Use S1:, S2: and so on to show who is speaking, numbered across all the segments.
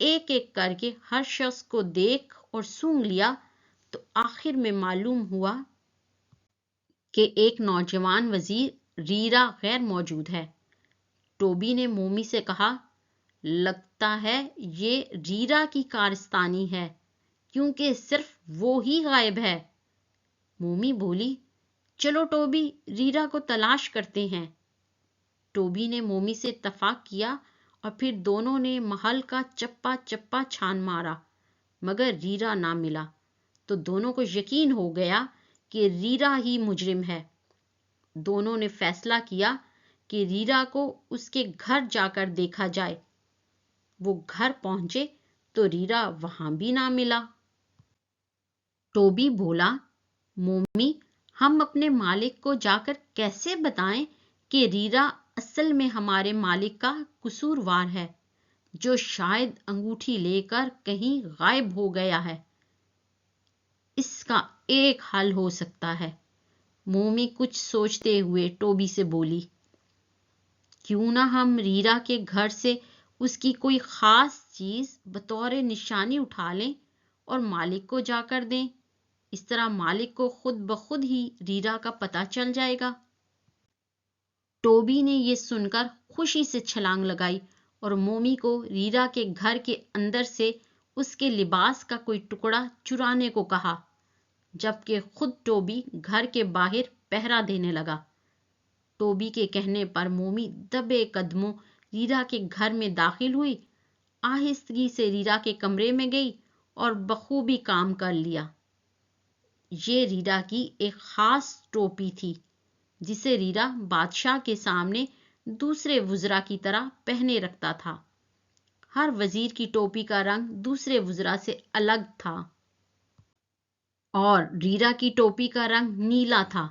S1: ایک ایک کر کے ہر شخص کو دیکھ اور سونگھ لیا تو آخر میں معلوم ہوا کہ ایک نوجوان وزیر ریرا غیر موجود ہے۔ ٹوبی نے مومی سے کہا، لگتا ہے یہ ریرا کی کارستانی ہے کیونکہ صرف وہ ہی غائب ہے۔ مومی بولی، چلو ٹوبی، ریرا کو تلاش کرتے ہیں۔ ٹوبی نے مومی سے اتفاق کیا اور پھر دونوں نے محل کا چپا چپا چھان مارا مگر ریرا نہ ملا تو دونوں کو یقین ہو گیا کہ ریرا ہی مجرم ہے۔ دونوں نے فیصلہ کیا کہ ریرا کو اس کے گھر جا کر دیکھا جائے۔ وہ گھر پہنچے تو ریرا وہاں بھی نہ ملا۔ ٹوبی بولا، مومی، ہم اپنے مالک کو جا کر کیسے بتائیں کہ ریرا اصل میں ہمارے مالک کا قصوروار ہے جو شاید انگوٹھی لے کر کہیں غائب ہو گیا ہے؟ اس کا ایک حل ہو سکتا ہے۔ مومی کچھ سوچتے ہوئے ٹوبی سے بولی، کیوں نہ ہم ریرا کے گھر سے اس کی کوئی خاص چیز بطور نشانی اٹھا لیں اور مالک کو جا کر دیں۔ اس طرح مالک کو خود بخود ہی ریرا کا پتہ چل جائے گا۔ ٹوبی نے یہ سن کر خوشی سے چھلانگ لگائی اور مومی کو ریرا کے گھر کے اندر سے اس کے لباس کا کوئی ٹکڑا چرانے کو کہا، جبکہ خود ٹوبی گھر کے باہر پہرا دینے لگا۔ ٹوبی کے کہنے پر مومی دبے قدموں ریرا کے گھر میں داخل ہوئی، آہستگی سے ریرا کے کمرے میں گئی اور بخوبی کام کر لیا۔ یہ ریرا کی ایک خاص ٹوپی تھی جسے ریرا بادشاہ کے سامنے دوسرے وزراء کی طرح پہنے رکھتا تھا۔ ہر وزیر کی ٹوپی کا رنگ دوسرے وزراء سے الگ تھا اور ریرا کی ٹوپی کا رنگ نیلا تھا۔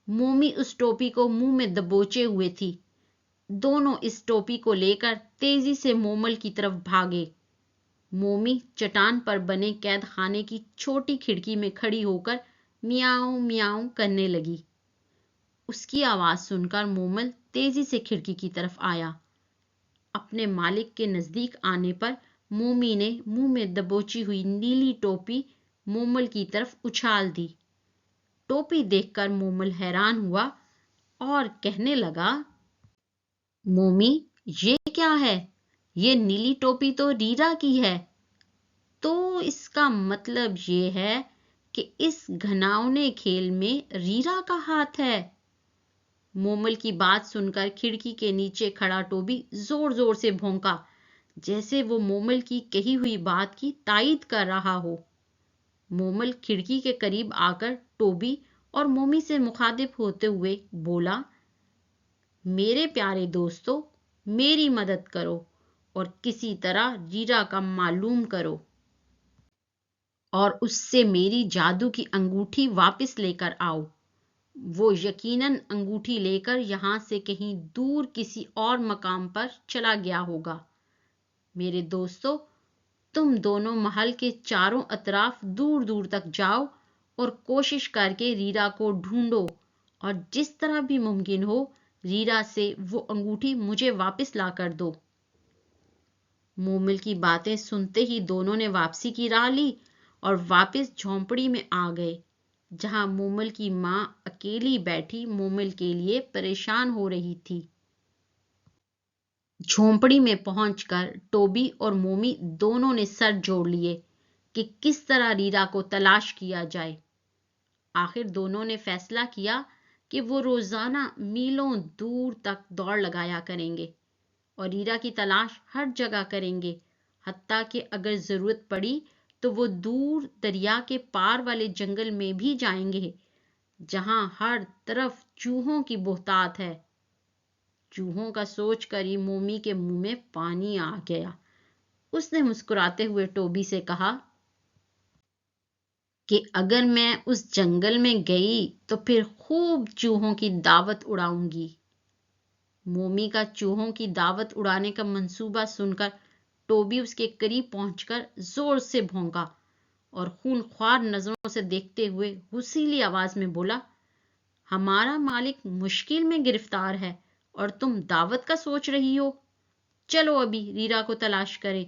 S1: مومی اس ٹوپی کو منہ میں دبوچے ہوئے تھی۔ دونوں اس ٹوپی کو لے کر تیزی سے مومل کی طرف بھاگے۔ مومی چٹان پر بنے قید خانے کی چھوٹی کھڑکی میں کھڑی ہو کر میاؤں میاؤں کرنے لگی۔ اس کی آواز سن کر مومل تیزی سے کھڑکی کی طرف آیا۔ اپنے مالک کے نزدیک آنے پر مومی نے منہ میں دبوچی ہوئی نیلی ٹوپی مومل کی طرف اچھال دی۔ ٹوپی دیکھ کر مومل حیران ہوا اور کہنے لگا، مومی، یہ کیا ہے؟ یہ نیلی ٹوپی تو ریرا کی ہے۔ تو اس کا مطلب یہ ہے کہ اس گھناؤنے کھیل میں ریرا کا ہاتھ ہے۔ مومل کی بات سن کر کھڑکی کے نیچے کھڑا ٹوبی زور زور سے بھونکا جیسے وہ مومل کی کہی ہوئی بات کی تائید کر رہا ہو۔ مومل کھڑکی کے قریب آ کر ٹوبی اور مومی سے مخاطب ہوتے ہوئے بولا، میرے پیارے دوستو، میری مدد کرو اور کسی طرح ریرا کا معلوم کرو اور اس سے میری جادو کی انگوٹھی واپس لے کر آؤ۔ وہ یقیناً انگوٹھی لے کر یہاں سے کہیں دور کسی اور مقام پر چلا گیا ہوگا۔ میرے دوستو، تم دونوں محل کے چاروں اطراف دور دور تک جاؤ اور کوشش کر کے ریرا کو ڈھونڈو اور جس طرح بھی ممکن ہو ریرا سے وہ انگوٹھی مجھے واپس لا کر دو۔ مومل کی باتیں سنتے ہی دونوں نے واپسی کی راہ لی اور واپس جھونپڑی میں آ گئے، جہاں مومل کی ماں اکیلی بیٹھی مومل کے لیے پریشان ہو رہی تھی۔ جھونپڑی میں پہنچ کر ٹوبی اور مومی دونوں نے سر جوڑ لیے کہ کس طرح ریرا کو تلاش کیا جائے۔ آخر دونوں نے فیصلہ کیا کہ وہ روزانہ میلوں دور تک دوڑ لگایا کریں گے اور ریرا کی تلاش ہر جگہ کریں گے، حتیٰ کہ اگر ضرورت پڑی تو وہ دور دریا کے پار والے جنگل میں بھی جائیں گے جہاں ہر طرف چوہوں کی بہتات ہے۔ چوہوں کا سوچ کر ہی مومی کے منہ میں پانی آ گیا۔ اس نے مسکراتے ہوئے ٹوبی سے کہا کہ اگر میں اس جنگل میں گئی تو پھر خوب چوہوں کی دعوت اڑاؤں گی۔ مومی کا چوہوں کی دعوت اڑانے کا منصوبہ سن کر ٹوبی اس کے قریب پہنچ کر زور سے بھونکا اور خون خوار نظروں سے دیکھتے ہوئے غصیلی آواز میں بولا، ہمارا مالک مشکل میں گرفتار ہے اور تم دعوت کا سوچ رہی ہو؟ چلو ابھی ریرا کو تلاش کریں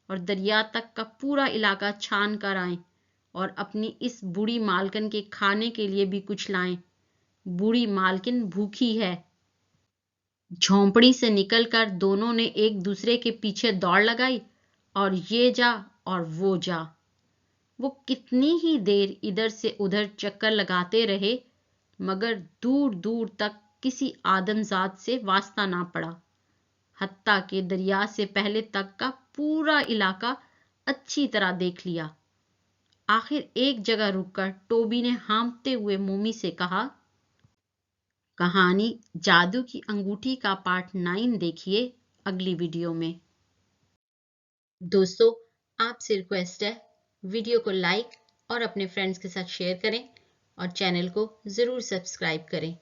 S1: اور دریا تک کا پورا علاقہ چھان کر آئیں اور اپنی اس بوڑھی مالکن کے کھانے کے لیے بھی کچھ لائیں۔ بوڑھی مالکن بھوکی ہے۔ جھونپڑی سے نکل کر دونوں نے ایک دوسرے کے پیچھے دوڑ لگائی اور یہ جا اور وہ جا۔ وہ کتنی ہی دیر ادھر سے ادھر چکر لگاتے رہے مگر دور دور تک کسی آدمزاد سے واسطہ نہ پڑا، حتیٰ کہ دریا سے پہلے تک کا پورا علاقہ اچھی طرح دیکھ لیا۔ آخر ایک جگہ رک کر ٹوبی نے ہانپتے ہوئے مومی سے کہا، کہانی جادو کی انگوٹھی کا پارٹ 9 دیکھیے اگلی ویڈیو میں۔ دوستو، آپ سے ریکویسٹ ہے ویڈیو کو لائک اور اپنے فرینڈز کے ساتھ شیئر کریں اور چینل کو ضرور سبسکرائب کریں۔